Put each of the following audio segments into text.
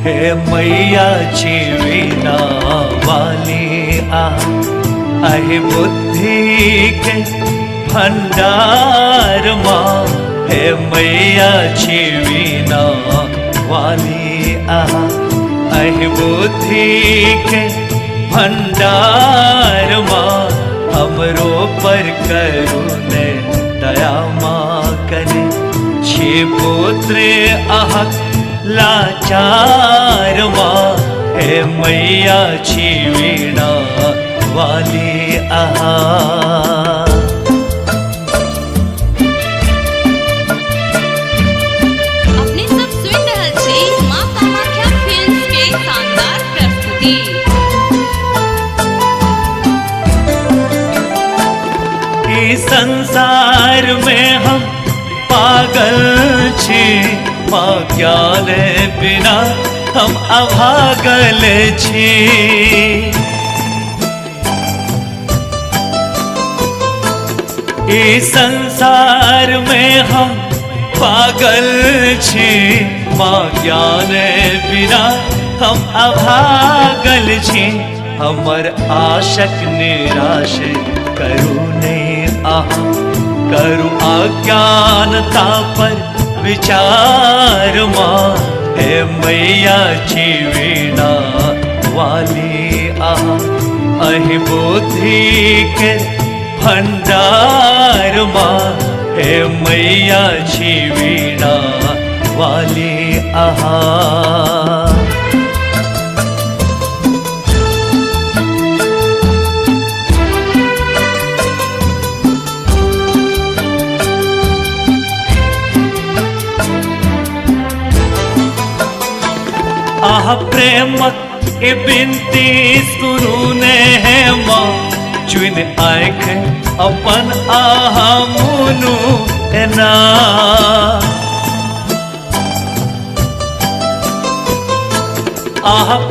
हे मैयाची वीणा वाली आहे बुद्धि के भंडार माँ। हे मैयाची वीणा वाली आहे बुद्धि के भंडार माँ। हमरो पर करुणे दया माँ करे, छे पुत्र आहत लाचार माँ। हे मैयाची वीणा वाली अपने सब सुन रहल छी माँ कामाख्या फिल्म्स के शानदार प्रस्तुति। इस संसार में हम पागल छी, माँ ज्ञान बिना हम अभागल छी। इस संसार में हम पागल छी, माँ ज्ञान बिना हम अभागल छी। हमर आशक निराश करू नहीं करू अज्ञानता पर विचार माँ। हे मैयाची वीणा वाली अहि बुद्धि के भंडार माँ। हे मैयाची वीणा वाली प्रेमक ए बिनती सुनूने है माँ। चुन आँख अपन मुनु एना,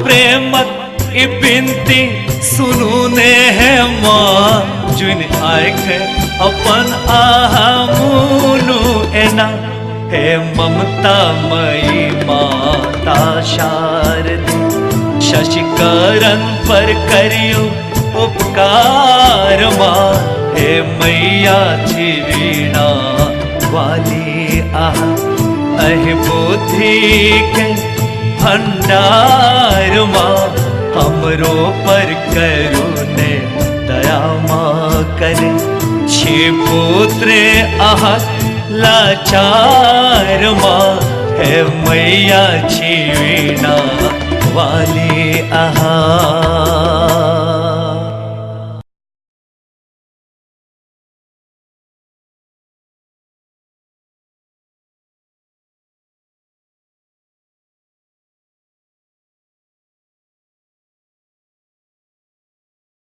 प्रेमक ए बिनती सुनूने है माँ। चुन आँख अपन मुनु एना। हे ममता मई माता शारदे, शशिकरण पर करियो उपकार माँ। हे मैयाची वीणा वाली अहि बुद्धि के भंडार माँ। हमरो पर करुणे दया माँ करे, छे पुत्र आहत लाचार माँ। हे मैयाची वीणा वाली